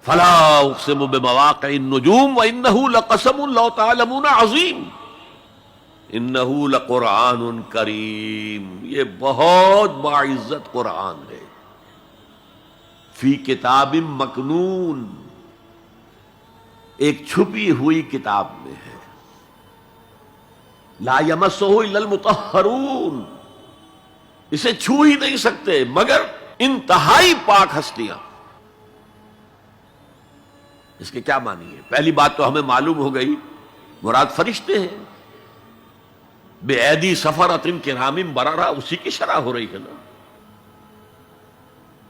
فلا اقسم بمواقع النجوم وانه لقسم لو تعلمون عظیم انه لقرآن کریم، یہ بہت باعزت قرآن ہے، فی کتاب مکنون، ایک چھپی ہوئی کتاب میں ہے، لا یمسہ الا المطہرون، اسے چھو ہی نہیں سکتے مگر انتہائی پاک ہستیاں۔ اس کے کیا معنی ہے؟ پہلی بات تو ہمیں معلوم ہو گئی، مراد فرشتے ہیں، بے ایدی سفرۃ کرام بررہ، اسی کی شرح ہو رہی ہے نا۔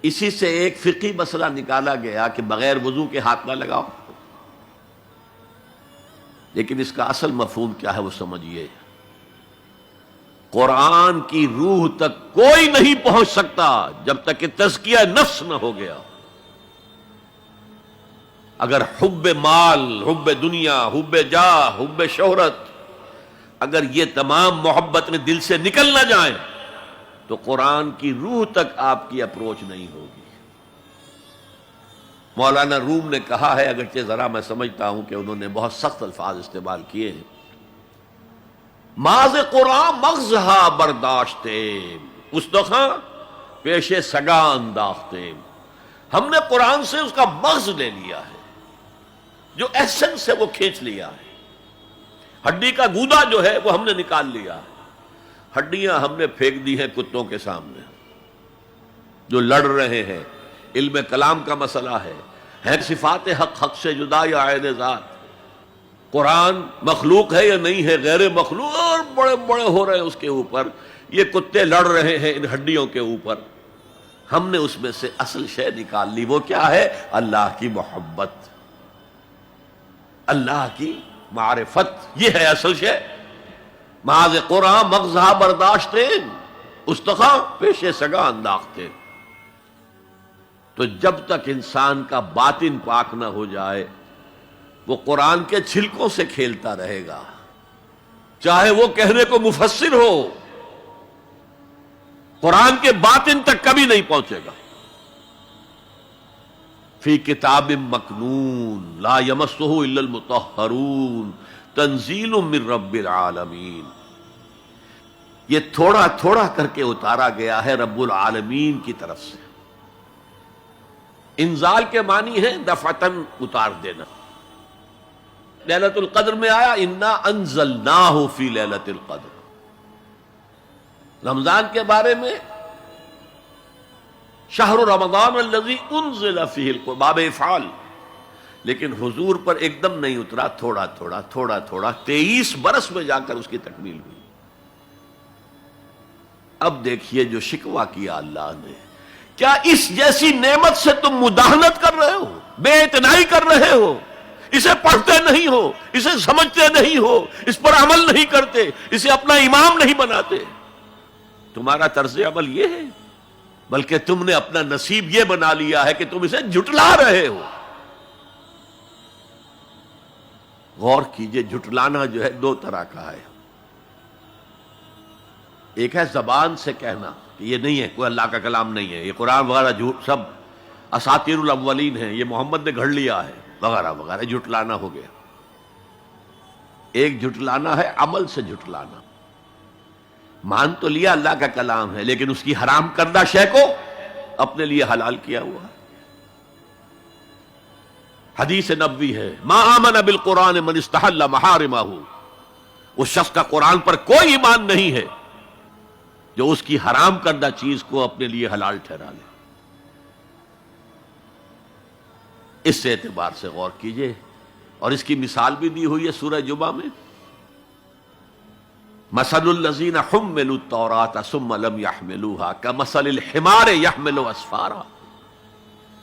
اسی سے ایک فقہی مسئلہ نکالا گیا کہ بغیر وضو کے ہاتھ نہ لگاؤ، لیکن اس کا اصل مفہوم کیا ہے وہ سمجھیے۔ قرآن کی روح تک کوئی نہیں پہنچ سکتا جب تک کہ تزکیہ نفس نہ ہو گیا۔ اگر حب مال، حب دنیا، حب جاہ، حب شہرت، اگر یہ تمام محبتیں دل سے نکل نہ جائیں تو قرآن کی روح تک آپ کی اپروچ نہیں ہوگی۔ مولانا روم نے کہا ہے، اگرچہ ذرا میں سمجھتا ہوں کہ انہوں نے بہت سخت الفاظ استعمال کیے ہیں، ماز قرآن مغزہا برداشتے استخاں پیش سگاں انداختے، ہم نے قرآن سے اس کا مغز لے لیا ہے، جو ایسنس ہے وہ کھینچ لیا ہے، ہڈی کا گودا جو ہے وہ ہم نے نکال لیا ہے، ہڈیاں ہم نے پھینک دی ہیں کتوں کے سامنے جو لڑ رہے ہیں۔ علم کلام کا مسئلہ ہے صفات حق حق سے جدا یا عین ذات، قرآن مخلوق ہے یا نہیں ہے، غیر مخلوق، اور بڑے بڑے ہو رہے ہیں اس کے اوپر، یہ کتے لڑ رہے ہیں ان ہڈیوں کے اوپر۔ ہم نے اس میں سے اصل شے نکال لی، وہ کیا ہے؟ اللہ کی محبت، اللہ کی معرفت، یہ ہے اصل شے۔ ماذ قرآن مغزہ برداشتے استخاں پیش سگاں انداختے۔ تو جب تک انسان کا باطن پاک نہ ہو جائے وہ قرآن کے چھلکوں سے کھیلتا رہے گا، چاہے وہ کہنے کو مفسر ہو، قرآن کے باطن تک کبھی نہیں پہنچے گا۔ فی کتاب مکنون لا یمسہ الا المطہرون تنزیل من رب العالمین، یہ تھوڑا تھوڑا کر کے اتارا گیا ہے رب العالمین کی طرف سے۔ انزال کے معنی ہے دفعتاً اتار دینا۔ لیلۃ القدر میں آیا انا انزلناہ فی لیلۃ القدر، رمضان کے بارے میں شہر رمضان الذی انزل فیہ القرآن، باب افعال، لیکن حضور پر ایک دم نہیں اترا، تھوڑا تھوڑا تھوڑا تھوڑا 23 برس میں جا کر اس کی تکمیل ہوئی۔ اب دیکھیے جو شکوہ کیا اللہ نے، کیا اس جیسی نعمت سے تم مداہنت کر رہے ہو، بے اعتنائی کر رہے ہو، اسے پڑھتے نہیں ہو، اسے سمجھتے نہیں ہو، اس پر عمل نہیں کرتے، اسے اپنا امام نہیں بناتے؟ تمہارا طرز عمل یہ ہے، بلکہ تم نے اپنا نصیب یہ بنا لیا ہے کہ تم اسے جھٹلا رہے ہو۔ غور کیجئے، جھٹلانا جو ہے دو طرح کا ہے، ایک ہے زبان سے کہنا کہ یہ نہیں ہے، کوئی اللہ کا کلام نہیں ہے، یہ قرآن وغیرہ جھوٹ، سب اساطیر الاولین ہیں، یہ محمد نے گھڑ لیا ہے وغیرہ وغیرہ، جھٹلانا ہو گیا۔ ایک جھٹلانا ہے عمل سے جھٹلانا، مان تو لیا اللہ کا کلام ہے لیکن اس کی حرام کردہ شے کو اپنے لیے حلال کیا ہوا۔ حدیث نبوی ہے ما آمن بالقرآن من استحل محارمہ، اس شخص کا قرآن پر کوئی ایمان نہیں ہے جو اس کی حرام کردہ چیز کو اپنے لیے حلال ٹھہرا لے۔ اس اعتبار سے غور کیجئے، اور اس کی مثال بھی دی ہوئی ہے سورہ جمعہ میں، مثل الذین حملوا التوراۃ ثم لم يحملوها كمثل الحمار يحمل اسفارا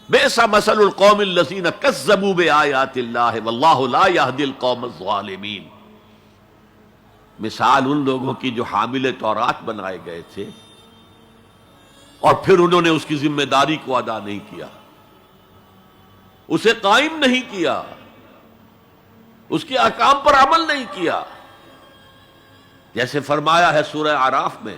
بئس مثل القوم الذین کذبوا بآیات اللہ واللہ لا يهدی القوم الظالمین۔ مثال ان لوگوں کی جو حامل تورات بنائے گئے تھے اور پھر انہوں نے اس کی ذمہ داری کو ادا نہیں کیا، اسے قائم نہیں کیا، اس کے احکام پر عمل نہیں کیا۔ جیسے فرمایا ہے سورہ اعراف میں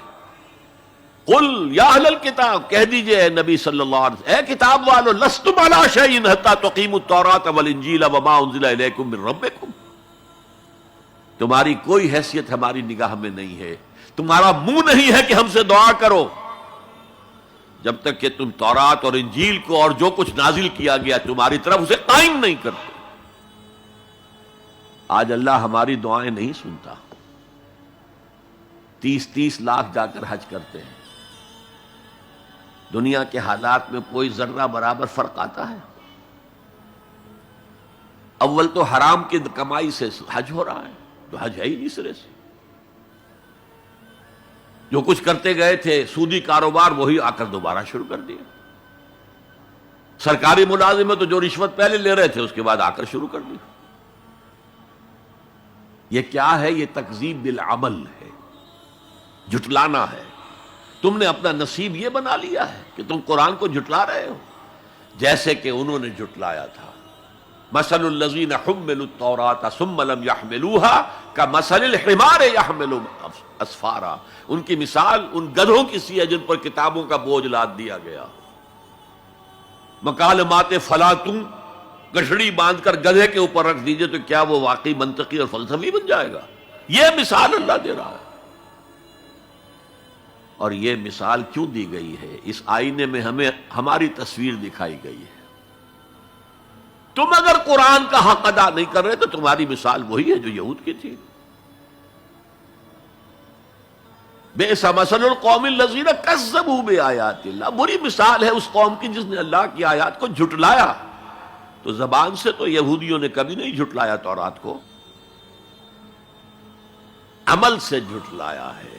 قل یا اہل الکتاب، کہہ دیجئے اے نبی صلی اللہ علیہ وسلم، اے کتاب والو، لستم علی شیء حتی تقیموا التوراۃ والانجیل وما انزل الیکم من ربکم، تمہاری کوئی حیثیت ہماری نگاہ میں نہیں ہے، تمہارا منہ نہیں ہے کہ ہم سے دعا کرو جب تک کہ تم تورات اور انجیل کو اور جو کچھ نازل کیا گیا تمہاری طرف اسے قائم نہیں کرتے۔ آج اللہ ہماری دعائیں نہیں سنتا، 30 لاکھ جا کر حج کرتے ہیں، دنیا کے حالات میں کوئی ذرہ برابر فرق آتا ہے؟ اول تو حرام کی کمائی سے حج ہو رہا ہے، تو حج ہے ہی نہیں سرے سے، جو کچھ کرتے گئے تھے سودی کاروبار وہی آ کر دوبارہ شروع کر دیا، سرکاری ملازم تو جو رشوت پہلے لے رہے تھے اس کے بعد آ کر شروع کر دی۔ یہ کیا ہے؟ یہ تکذیب بالعمل ہے، جھٹلانا ہے۔ تم نے اپنا نصیب یہ بنا لیا ہے کہ تم قرآن کو جھٹلا رہے ہو، جیسے کہ انہوں نے جھٹلایا تھا۔ مثل الذین حملوا التوراۃ ثم لم يحملوها كمثل الحمار يحمل اسفارا، ان کی مثال ان گدھوں کی سی ہے جن پر کتابوں کا بوجھ لاد دیا گیا۔ مکالمات فلاطوں، گٹھڑی باندھ کر گدھے کے اوپر رکھ دیجئے تو کیا وہ واقعی منطقی اور فلسفی بن جائے گا؟ یہ مثال اللہ دے رہا ہے۔ اور یہ مثال کیوں دی گئی ہے؟ اس آئینے میں ہمیں ہماری تصویر دکھائی گئی ہے۔ تم اگر قرآن کا حق ادا نہیں کر رہے تو تمہاری مثال وہی ہے جو یہود کی تھی۔ بئس مثل القوم الذین کذبوا بآیات اللہ، بری مثال ہے اس قوم کی جس نے اللہ کی آیات کو جھٹلایا۔ تو زبان سے تو یہودیوں نے کبھی نہیں جھٹلایا تورات کو، عمل سے جھٹلایا ہے۔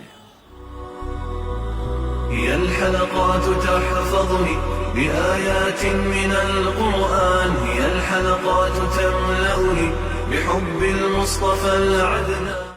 هي الحلقات تحفظني بآيات من القرآن، هي الحلقات تملأني بحب المصطفى العدنان.